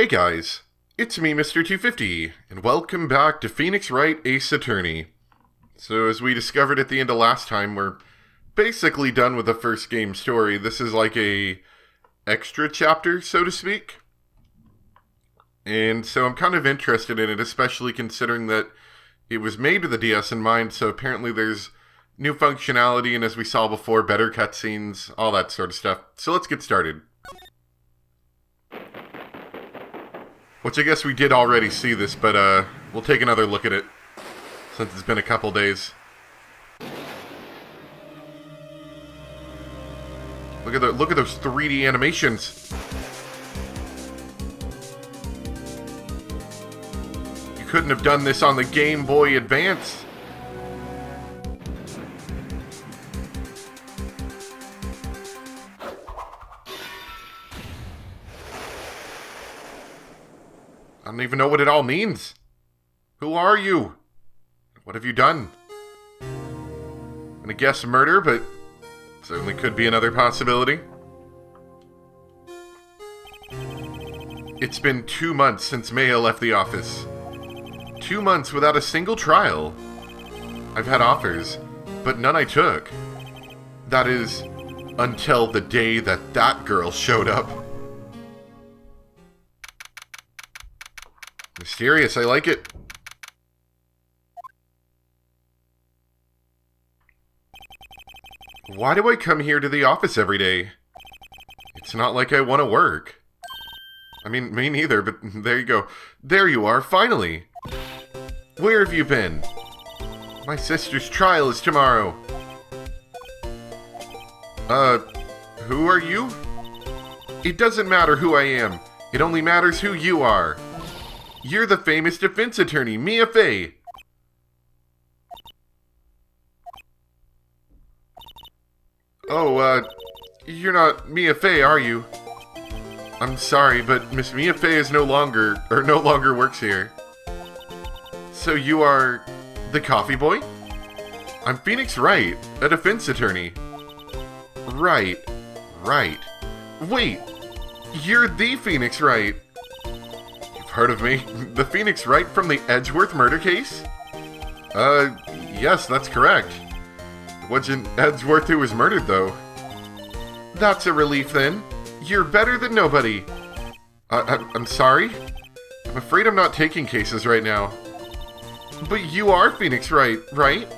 Hey guys, it's me, Mr. 250, and welcome back to Phoenix Wright Ace Attorney. So as we discovered at the end of last time, we're basically done with the first game story. This is like a extra chapter, so to speak. And so I'm kind of interested in it, especially considering that it was made with the DS in mind, so apparently there's new functionality, and as we saw before, better cutscenes, all that sort of stuff. So let's get started. Which I guess we did already see this, but we'll take another look at it, since it's been a couple days. Look at those 3D animations. You couldn't have done this on the Game Boy Advance. I don't even know what it all means. Who are you? What have you done? I'm gonna guess murder, but certainly could be another possibility. It's been 2 months since Maya left the office. 2 months without a single trial. I've had offers, but none I took. That is, until the day that girl showed up. Mysterious, I like it. Why do I come here to the office every day? It's not like I want to work. I mean, me neither, but there you go. There you are, finally. Where have you been? My sister's trial is tomorrow. Who are you? It doesn't matter who I am. It only matters who you are. You're the famous defense attorney, Mia Fey. Oh, you're not Mia Fey, are you? I'm sorry, but Miss Mia Fey is no longer works here. So you are the coffee boy? I'm Phoenix Wright, a defense attorney. Right. Wait, you're the Phoenix Wright. Heard of me? The Phoenix Wright from the Edgeworth murder case? Yes, that's correct. It wasn't Edgeworth who was murdered, though. That's a relief, then. You're better than nobody. I'm sorry? I'm afraid I'm not taking cases right now. But you are Phoenix Wright, right?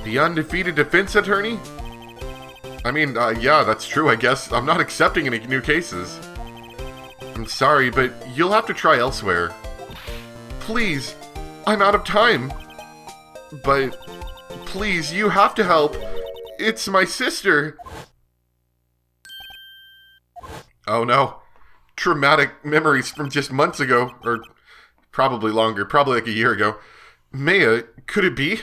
The undefeated defense attorney? I mean, yeah, that's true, I guess. I'm not accepting any new cases. I'm sorry, but you'll have to try elsewhere. Please, I'm out of time. But, please, you have to help. It's my sister. Oh no. Traumatic memories from just months ago, or probably longer, probably like a year ago. Maya, could it be?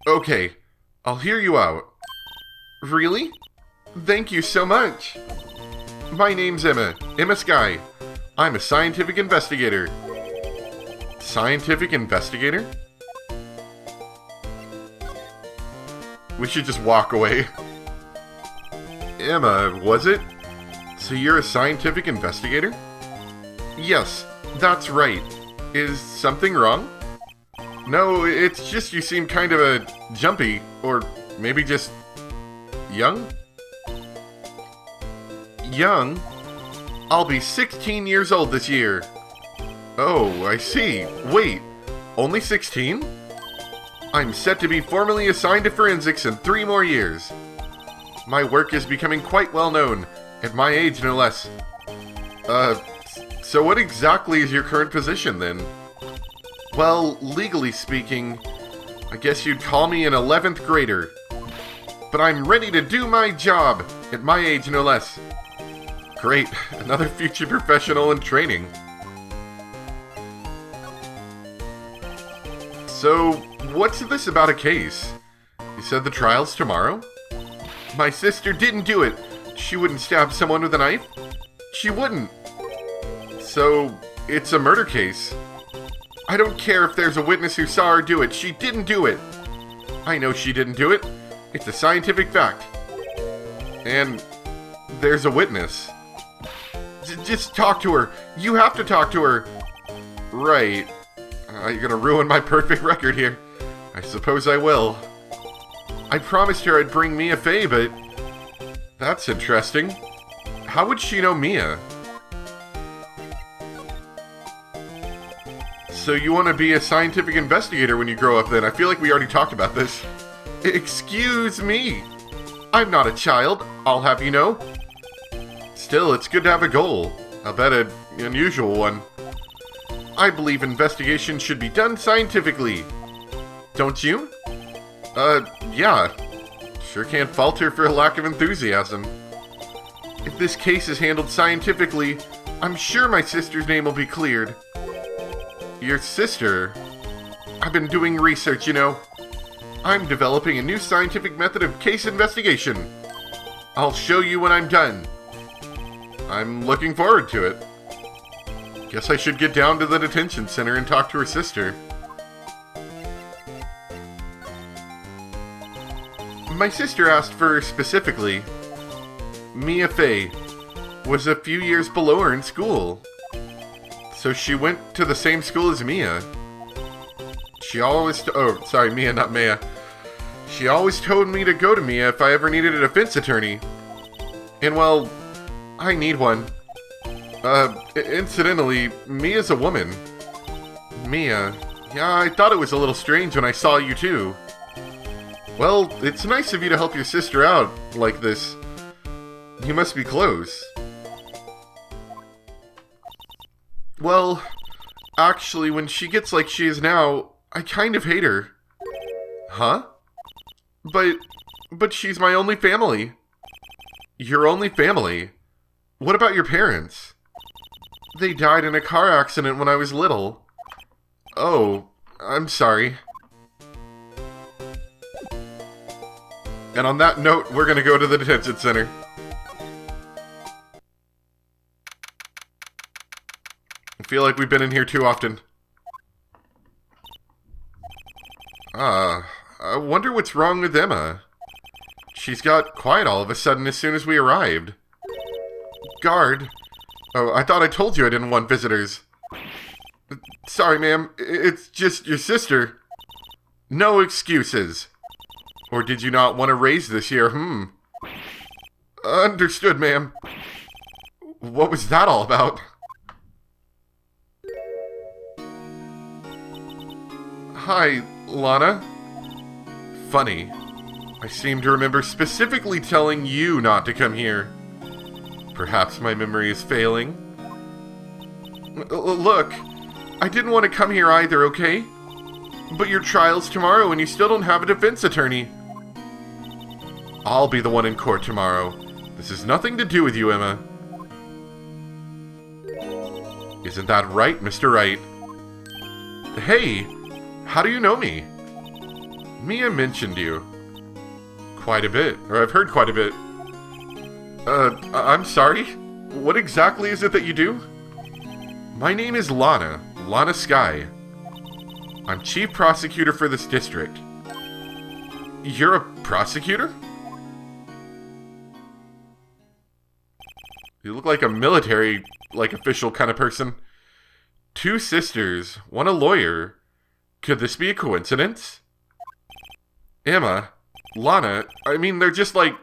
Okay, I'll hear you out. Really? Thank you so much. My name's Emma Sky. I'm a scientific investigator. Scientific investigator? We should just walk away. Emma, was it? So you're a scientific investigator? Yes, that's right. Is something wrong? No, it's just you seem kind of a jumpy, or maybe just young? Young? I'll be 16 years old this year. Oh, I see. Wait, only 16? I'm set to be formally assigned to forensics in 3 more years. My work is becoming quite well known, at my age no less. So what exactly is your current position then? Well, legally speaking, I guess you'd call me an 11th grader. But I'm ready to do my job, at my age no less. Great, another future professional in training. So, what's this about a case? You said the trial's tomorrow? My sister didn't do it. She wouldn't stab someone with a knife. She wouldn't. So, it's a murder case. I don't care if there's a witness who saw her do it. She didn't do it. I know she didn't do it. It's a scientific fact. And there's a witness. Just talk to her. You have to talk to her. Right. You're gonna ruin my perfect record here. I suppose I will. I promised her I'd bring Mia Fey, but... That's interesting. How would she know Mia? So you want to be a scientific investigator when you grow up then? I feel like we already talked about this. Excuse me. I'm not a child, I'll have you know. Still, it's good to have a goal. I'll bet an unusual one. I believe investigation should be done scientifically. Don't you? Yeah. Sure can't fault her for a lack of enthusiasm. If this case is handled scientifically, I'm sure my sister's name will be cleared. Your sister? I've been doing research, you know. I'm developing a new scientific method of case investigation. I'll show you when I'm done. I'm looking forward to it. Guess I should get down to the detention center and talk to her sister. My sister asked for her specifically. Mia Fey was a few years below her in school. So she went to the same school as Mia. She always... Mia, not Maya. She always told me to go to Mia if I ever needed a defense attorney. And well, I need one. Incidentally, Mia's a woman. Mia. Yeah, I thought it was a little strange when I saw you too. Well, it's nice of you to help your sister out like this. You must be close. Well, actually, when she gets like she is now, I kind of hate her. Huh? But she's my only family. Your only family? What about your parents? They died in a car accident when I was little. Oh, I'm sorry. And on that note, we're gonna go to the detention center. I feel like we've been in here too often. I wonder what's wrong with Emma. She's got quiet all of a sudden as soon as we arrived. Guard. Oh, I thought I told you I didn't want visitors. Sorry, ma'am. It's just your sister. No excuses. Or did you not want to raise this year? Understood, ma'am. What was that all about? Hi, Lana. Funny. I seem to remember specifically telling you not to come here. Perhaps my memory is failing. Look, I didn't want to come here either, okay? But your trial's tomorrow and you still don't have a defense attorney. I'll be the one in court tomorrow. This has nothing to do with you, Emma. Isn't that right, Mr. Wright? Hey, how do you know me? Mia mentioned you. Quite a bit, or I've heard quite a bit. I'm sorry? What exactly is it that you do? My name is Lana Sky. I'm chief prosecutor for this district. You're a prosecutor? You look like a military, official kind of person. 2 sisters, one a lawyer. Could this be a coincidence? Emma, Lana, I mean, they're just like...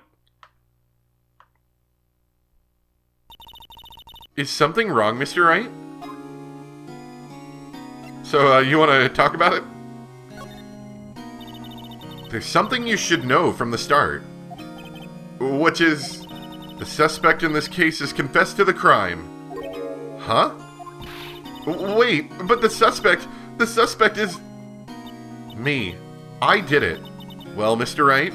Is something wrong, Mr. Wright? So, you want to talk about it? There's something you should know from the start. Which is... The suspect in this case has confessed to the crime. Huh? Wait, but the suspect is... Me. I did it. Well, Mr. Wright?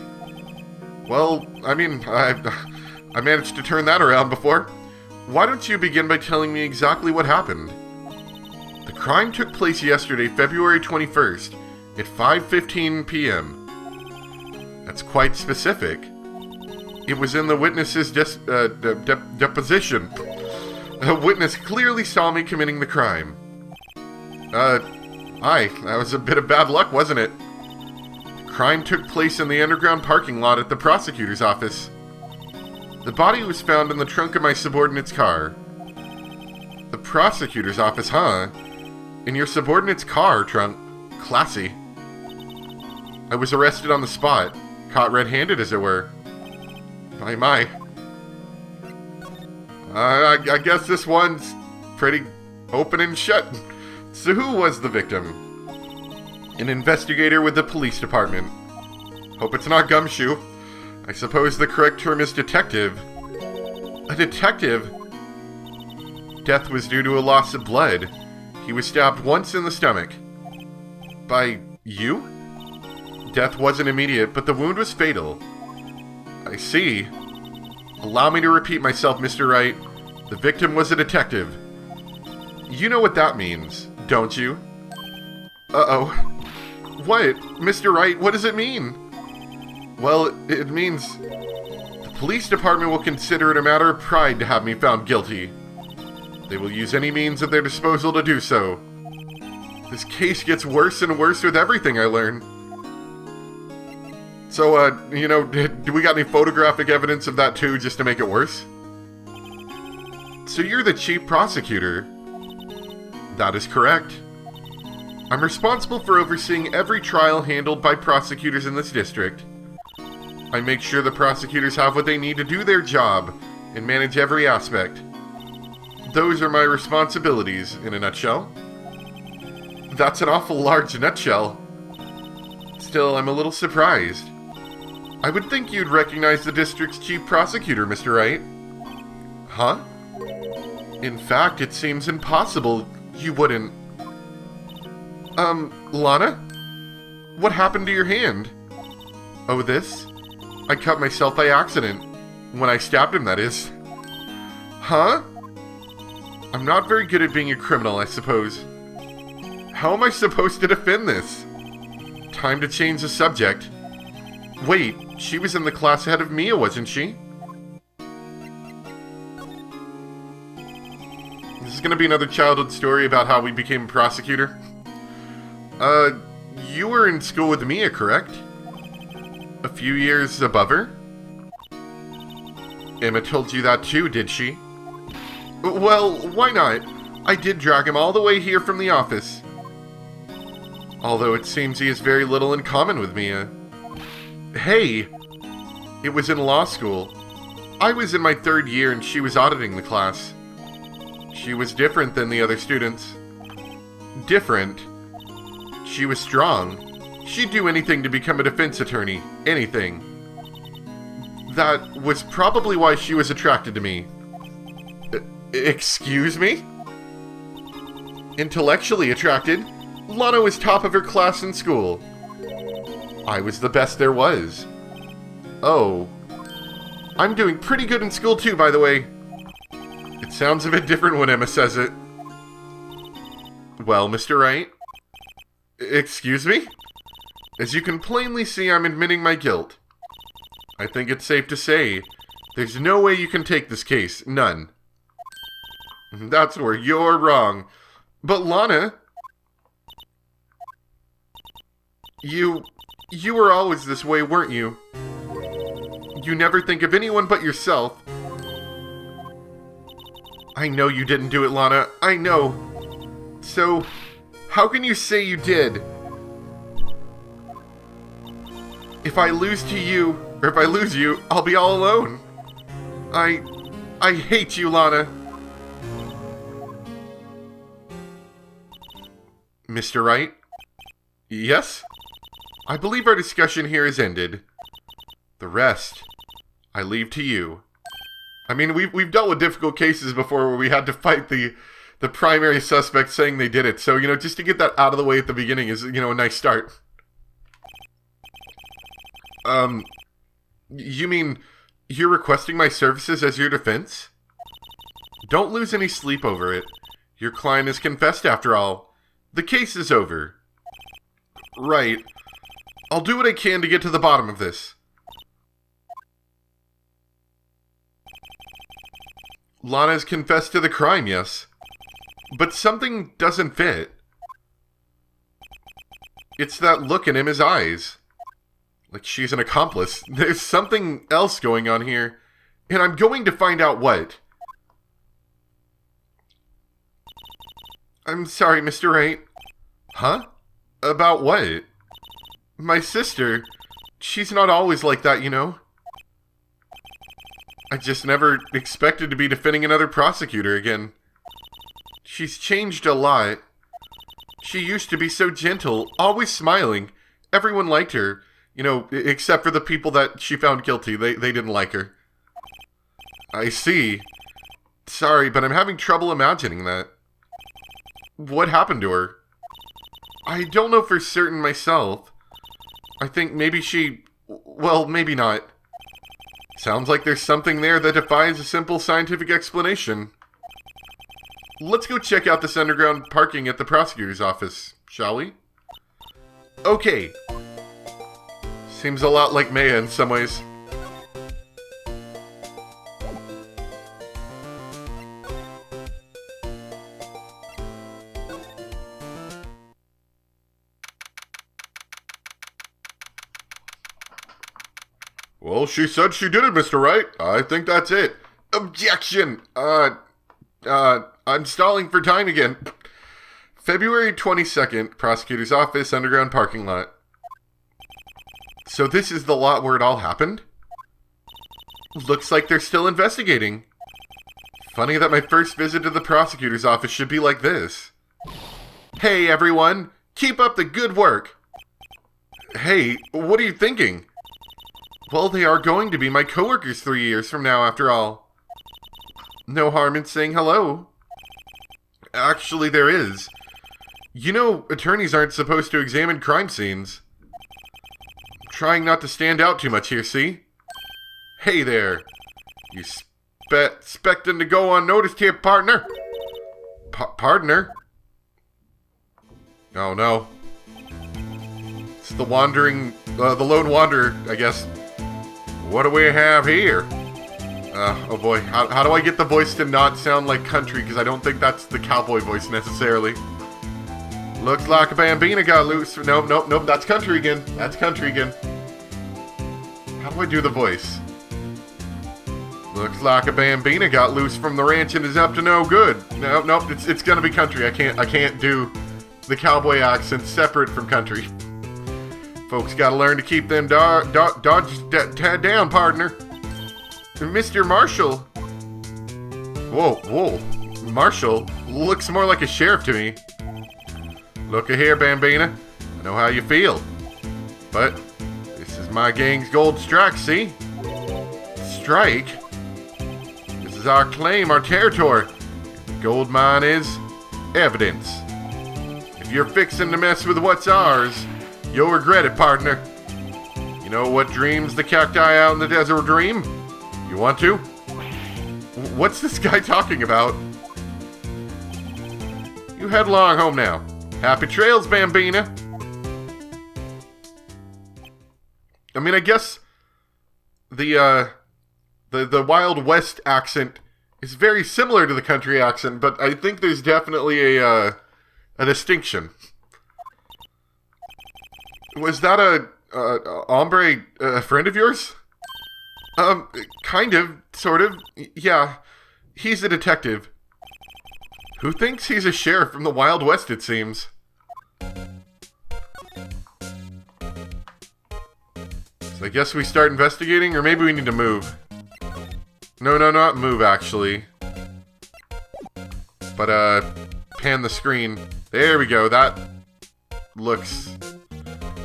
Well, I mean, I managed to turn that around before. Why don't you begin by telling me exactly what happened? The crime took place yesterday, February 21st, at 5:15 p.m. That's quite specific. It was in the witness's deposition. A witness clearly saw me committing the crime. Aye, that was a bit of bad luck, wasn't it? The crime took place in the underground parking lot at the prosecutor's office. The body was found in the trunk of my subordinate's car. The prosecutor's office, huh? In your subordinate's car trunk. Classy. I was arrested on the spot, caught red-handed as it were. My. I guess this one's pretty open and shut. So who was the victim? An investigator with the police department. Hope it's not Gumshoe. I suppose the correct term is detective. A detective? Death was due to a loss of blood. He was stabbed once in the stomach. By you? Death wasn't immediate, but the wound was fatal. I see. Allow me to repeat myself, Mr. Wright. The victim was a detective. You know what that means, don't you? Uh-oh. What? Mr. Wright, what does it mean? Well, it means the police department will consider it a matter of pride to have me found guilty. They will use any means at their disposal to do so. This case gets worse and worse with everything I learn. So, do we got any photographic evidence of that too, just to make it worse? So you're the chief prosecutor. That is correct. I'm responsible for overseeing every trial handled by prosecutors in this district. I make sure the prosecutors have what they need to do their job and manage every aspect. Those are my responsibilities in a nutshell. That's an awful large nutshell. Still, I'm a little surprised. I would think you'd recognize the district's chief prosecutor, Mr. Wright. Huh? In fact, it seems impossible you wouldn't. Lana? What happened to your hand? Oh, this? I cut myself by accident. When I stabbed him, that is. Huh? I'm not very good at being a criminal, I suppose. How am I supposed to defend this? Time to change the subject. Wait, she was in the class ahead of Mia, wasn't she? This is gonna be another childhood story about how we became a prosecutor. You were in school with Mia, correct? A few years above her? Emma told you that too, did she? Well, why not? I did drag him all the way here from the office. Although it seems he has very little in common with Mia. Hey! It was in law school. I was in my 3rd year and she was auditing the class. She was different than the other students. Different? She was strong. She'd do anything to become a defense attorney. Anything. That was probably why she was attracted to me. Excuse me? Intellectually attracted, Lana was top of her class in school. I was the best there was. Oh. I'm doing pretty good in school too, by the way. It sounds a bit different when Emma says it. Well, Mr. Wright? Excuse me? As you can plainly see, I'm admitting my guilt. I think it's safe to say, there's no way you can take this case. None. That's where you're wrong. But Lana... You were always this way, weren't you? You never think of anyone but yourself. I know you didn't do it, Lana. I know. So, how can you say you did? If I lose you, I'll be all alone. I hate you, Lana. Mr. Wright? Yes? I believe our discussion here is ended. The rest, I leave to you. I mean, we've dealt with difficult cases before where we had to fight the primary suspect saying they did it. So, just to get that out of the way at the beginning is, a nice start. You mean you're requesting my services as your defense? Don't lose any sleep over it. Your client has confessed after all. The case is over. Right. I'll do what I can to get to the bottom of this. Lana's confessed to the crime, yes. But something doesn't fit. It's that look in Emma's eyes. Like she's an accomplice. There's something else going on here. And I'm going to find out what. I'm sorry, Mr. Wright. Huh? About what? My sister. She's not always like that, you know. I just never expected to be defending another prosecutor again. She's changed a lot. She used to be so gentle, always smiling. Everyone liked her, you know, except for the people that she found guilty. They didn't like her. I see. Sorry, but I'm having trouble imagining that. What happened to her? I don't know for certain myself. I think maybe she... Well, maybe not. Sounds like there's something there that defies a simple scientific explanation. Let's go check out this underground parking at the prosecutor's office, shall we? Okay. Seems a lot like Maya in some ways. Well, she said she did it, Mr. Wright. I think that's it. Objection! I'm stalling for time again. February 22nd, prosecutor's office, underground parking lot. So this is the lot where it all happened? Looks like they're still investigating. Funny that my first visit to the prosecutor's office should be like this. Hey, everyone! Keep up the good work! Hey, what are you thinking? Well, they are going to be my coworkers 3 years from now, after all. No harm in saying hello. Actually, there is. You know, attorneys aren't supposed to examine crime scenes. I'm trying not to stand out too much here, see? Hey there. You expecting to go unnoticed here, partner? Partner? Oh, no. It's the lone wanderer, I guess. What do we have here? Oh boy, how do I get the voice to not sound like country? Because I don't think that's the cowboy voice necessarily. Looks like a bambina got loose. Nope, that's country again. That's country again. How do I do the voice? Looks like a bambina got loose from the ranch and is up to no good. Nope, it's gonna be country. I can't do the cowboy accent separate from country. Folks gotta learn to keep them dodge down, partner. Mr. Marshall. Whoa. Marshall looks more like a sheriff to me. Look here, Bambina. I know how you feel. But this is my gang's gold strike, see? Strike? This is our claim, our territory. The gold mine is evidence. If you're fixing to mess with what's ours, you'll regret it, partner. You know what dreams the cacti out in the desert dream? You want to? What's this guy talking about? You head along home now. Happy trails, Bambina. I mean, I guess the Wild West accent is very similar to the country accent, but I think there's definitely a distinction. Was that a hombre, a friend of yours? Kind of, sort of, yeah. He's a detective. Who thinks he's a sheriff from the Wild West, it seems. So I guess we start investigating, or maybe we need to move. No, not move, actually. But, pan the screen. There we go, that looks...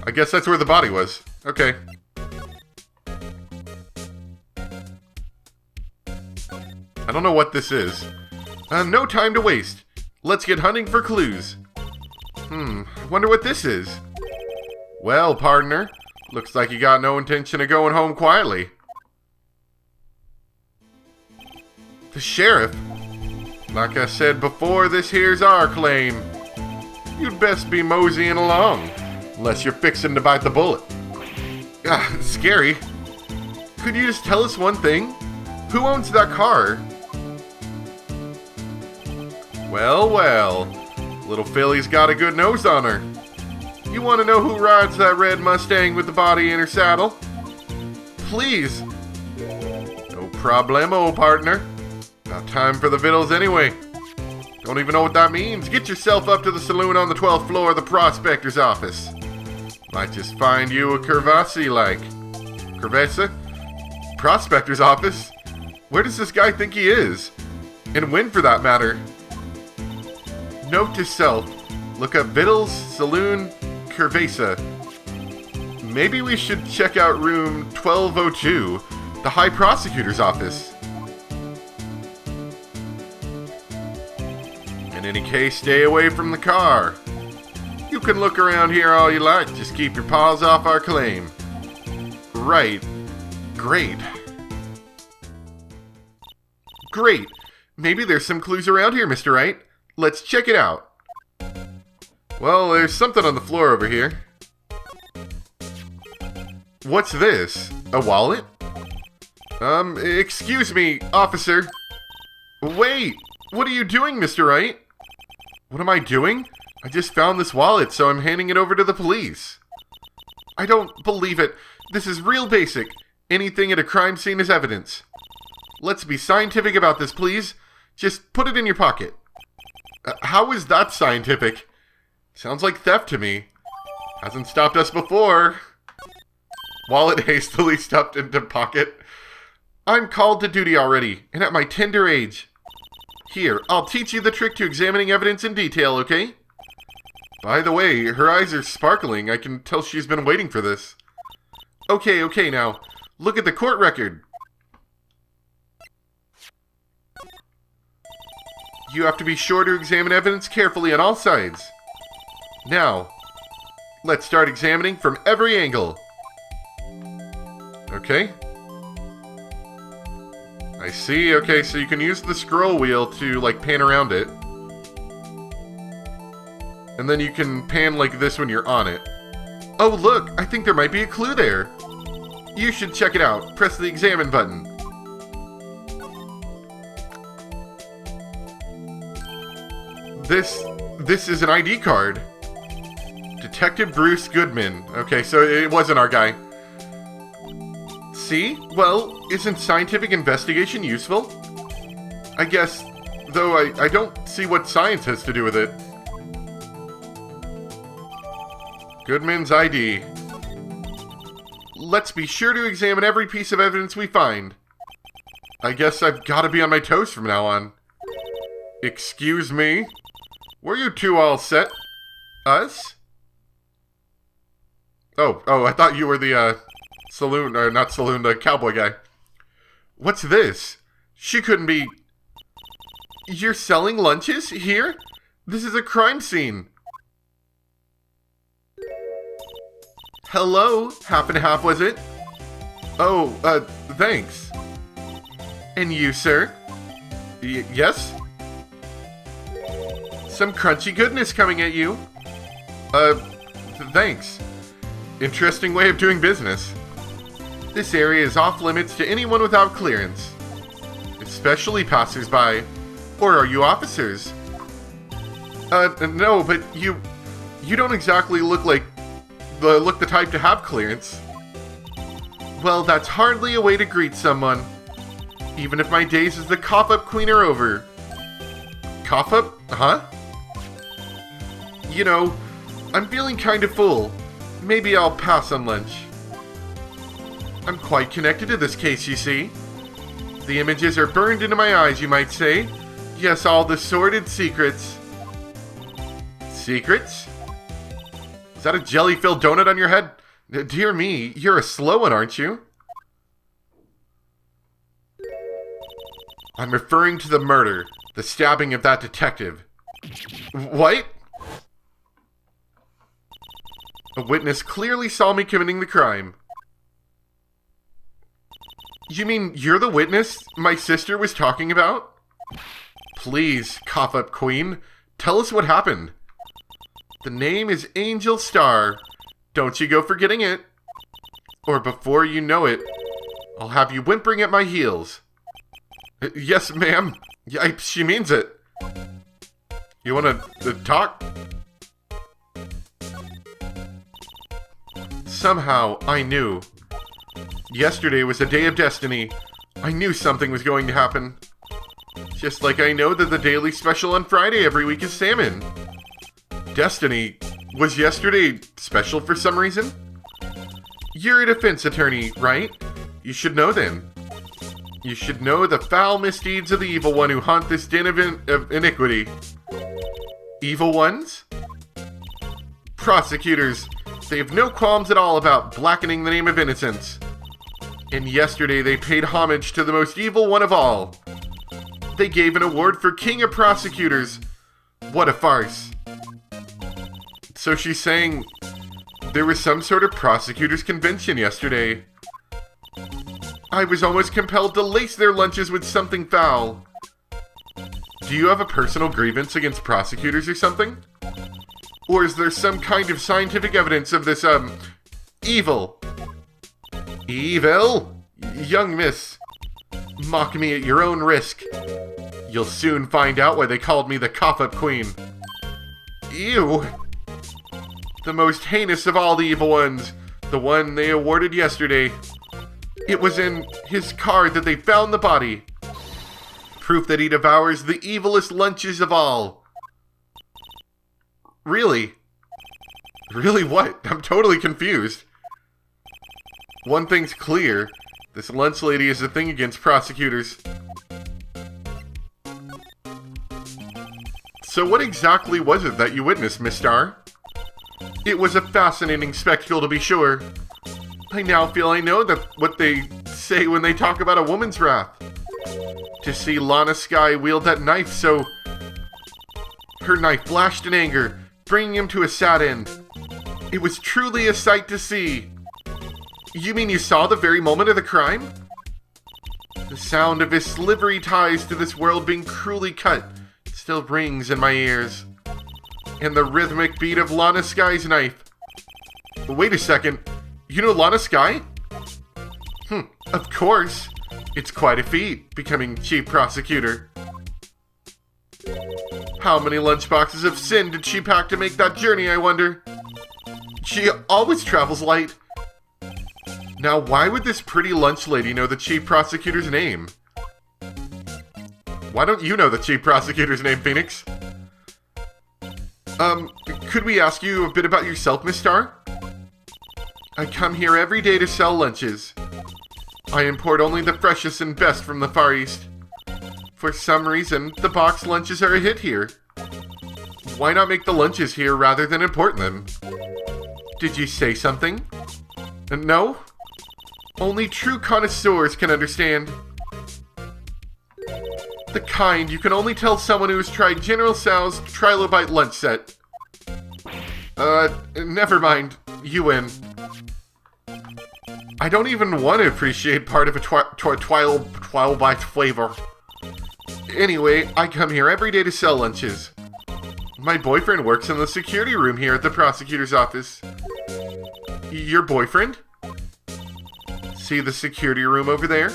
I guess that's where the body was. Okay. I don't know what this is. No time to waste. Let's get hunting for clues. Wonder what this is. Well, partner, looks like you got no intention of going home quietly. The sheriff? Like I said before, this here's our claim. You'd best be moseying along. Unless you're fixing to bite the bullet. Scary. Could you just tell us one thing? Who owns that car? Well. Little Philly's got a good nose on her. You want to know who rides that red Mustang with the body in her saddle? Please. No problemo, partner. About time for the vittles anyway. Don't even know what that means. Get yourself up to the saloon on the 12th floor of the prospector's office. Might just find you a curvassi like. Curvessa? Prospector's office? Where does this guy think he is? And when, for that matter? Note to self, look up Vittles, Saloon, Curvasa. Maybe we should check out room 1202, the High Prosecutor's office. In any case, stay away from the car. You can look around here all you like, just keep your paws off our claim. Right. Great. Great. Maybe there's some clues around here, Mr. Wright. Let's check it out. Well, there's something on the floor over here. What's this? A wallet? Excuse me, officer. Wait! What are you doing, Mr. Wright? What am I doing? I just found this wallet, so I'm handing it over to the police. I don't believe it. This is real basic. Anything at a crime scene is evidence. Let's be scientific about this, please. Just put it in your pocket. How is that scientific? Sounds like theft to me. Hasn't stopped us before. Wallet hastily stuffed into pocket. I'm called to duty already, and at my tender age. Here, I'll teach you the trick to examining evidence in detail, okay? By the way, her eyes are sparkling. I can tell she's been waiting for this. Okay, now. Look at the court record. You have to be sure to examine evidence carefully on all sides. Now, let's start examining from every angle. Okay. I see. Okay, so you can use the scroll wheel to, like, pan around it. And then you can pan like this when you're on it. Oh, look! I think there might be a clue there. You should check it out. Press the examine button. This is an ID card. Detective Bruce Goodman. Okay, so it wasn't our guy. See? Well, isn't scientific investigation useful? I guess, though I don't see what science has to do with it. Goodman's ID. Let's be sure to examine every piece of evidence we find. I guess I've got to be on my toes from now on. Excuse me? Were you two all set? Us? Oh, I thought you were the, saloon, or not saloon, the cowboy guy. What's this? She couldn't be... You're selling lunches here? This is a crime scene. Hello? Half and half, was it? Oh, thanks. And you, sir? Yes? Some crunchy goodness coming at you. Thanks. Interesting way of doing business. This area is off limits to anyone without clearance. Especially passers-by. Or are you officers? No, but you don't exactly look like the type to have clearance. Well, that's hardly a way to greet someone. Even if my days as the cough-up queen are over. Cough-up? Huh? You know, I'm feeling kind of full. Maybe I'll pass on lunch. I'm quite connected to this case, you see. The images are burned into my eyes, you might say. Yes, all the sordid secrets. Secrets? Is that a jelly-filled donut on your head? Dear me, you're a slow one, aren't you? I'm referring to the murder, the stabbing of that detective. What? A witness clearly saw me committing the crime. You mean you're the witness my sister was talking about? Please, cough-up queen, tell us what happened. The name is Angel Star. Don't you go forgetting it. Or before you know it, I'll have you whimpering at my heels. Yes, ma'am. Yeah, she means it. You want to talk? Somehow, I knew. Yesterday was a day of destiny. I knew something was going to happen. Just like I know that the daily special on Friday every week is salmon. Destiny, was yesterday special for some reason? You're a defense attorney, right? You should know then. You should know the foul misdeeds of the evil one who haunt this den of iniquity. Evil ones? Prosecutors. They have no qualms at all about blackening the name of innocence. And yesterday they paid homage to the most evil one of all. They gave an award for King of Prosecutors. What a farce. So she's saying there was some sort of prosecutors' convention yesterday. I was almost compelled to lace their lunches with something foul. Do you have a personal grievance against prosecutors or something? Or is there some kind of scientific evidence of this, evil? Evil? Young miss, mock me at your own risk. You'll soon find out why they called me the cough-up queen. Ew. The most heinous of all the evil ones. The one they awarded yesterday. It was in his car that they found the body. Proof that he devours the evilest lunches of all. Really? Really what? I'm totally confused. One thing's clear. This lunch lady is a thing against prosecutors. So what exactly was it that you witnessed, Miss Star? It was a fascinating spectacle, to be sure. I now feel I know that what they say when they talk about a woman's wrath. To see Lana Skye wield that knife so... Her knife flashed in anger, bringing him to a sad end. It was truly a sight to see. You mean you saw the very moment of the crime? The sound of his slivery ties to this world being cruelly cut still rings in my ears. And the rhythmic beat of Lana Skye's knife. Wait a second. You know Lana Skye? Of course. It's quite a feat, becoming chief prosecutor. How many lunchboxes of sin did she pack to make that journey, I wonder? She always travels light. Now, why would this pretty lunch lady know the chief prosecutor's name? Why don't you know the chief prosecutor's name, Phoenix? Could we ask you a bit about yourself, Miss Star? I come here every day to sell lunches. I import only the freshest and best from the Far East. For some reason, the boxed lunches are a hit here. Why not make the lunches here rather than import them? Did you say something? No? Only true connoisseurs can understand. The kind you can only tell someone who has tried General Tso's Trilobite lunch set. Never mind. You win. I don't even want to appreciate part of a Trilobite flavor. Anyway, I come here every day to sell lunches. My boyfriend works in the security room here at the prosecutor's office. Your boyfriend? See the security room over there?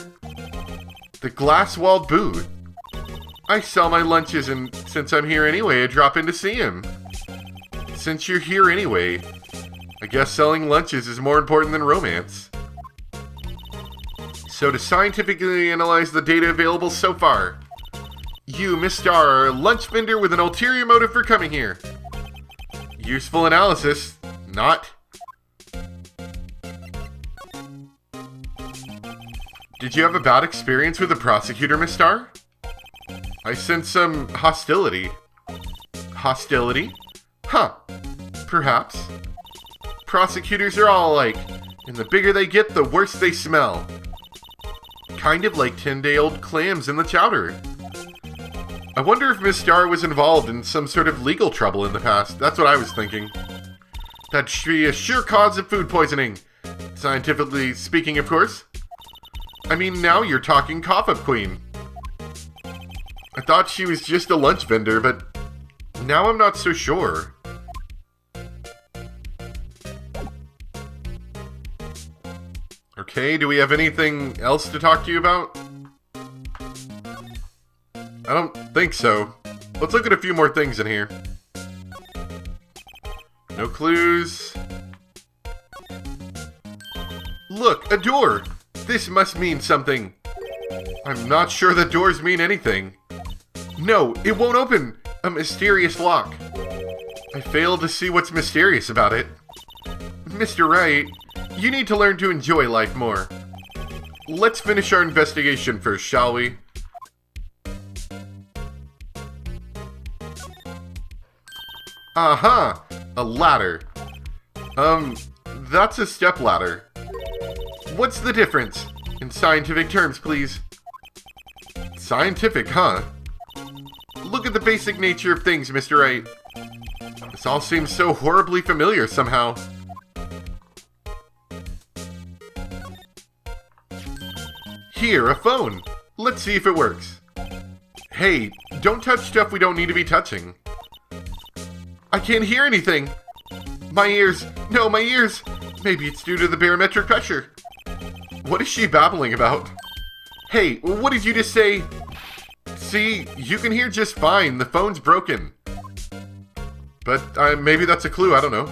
The glass-walled booth. I sell my lunches, and since I'm here anyway, I drop in to see him. Since you're here anyway, I guess selling lunches is more important than romance. So to scientifically analyze the data available so far, you, Miss Star, are a lunch vendor with an ulterior motive for coming here. Useful analysis, not. Did you have a bad experience with the prosecutor, Miss Star? I sense some hostility. Hostility? Huh. Perhaps. Prosecutors are all alike, and the bigger they get, the worse they smell. Kind of like 10-day-old clams in the chowder. I wonder if Miss Star was involved in some sort of legal trouble in the past. That's what I was thinking. That should be a sure cause of food poisoning. Scientifically speaking, of course. I mean, now you're talking cough-up queen. I thought she was just a lunch vendor, but now I'm not so sure. Okay, do we have anything else to talk to you about? I don't think so. Let's look at a few more things in here. No clues. Look, a door! This must mean something. I'm not sure the doors mean anything. No, it won't open. A mysterious lock. I fail to see what's mysterious about it. Mr. Wright, you need to learn to enjoy life more. Let's finish our investigation first, shall we? Aha! A ladder. That's a step ladder. What's the difference? In scientific terms, please. Scientific, huh? Look at the basic nature of things, Mr. Wright. This all seems so horribly familiar somehow. Here, a phone. Let's see if it works. Hey, don't touch stuff we don't need to be touching. I can't hear anything. My ears. No, my ears. Maybe it's due to the barometric pressure. What is she babbling about? Hey, what did you just say? See, you can hear just fine. The phone's broken. But maybe that's a clue, I don't know.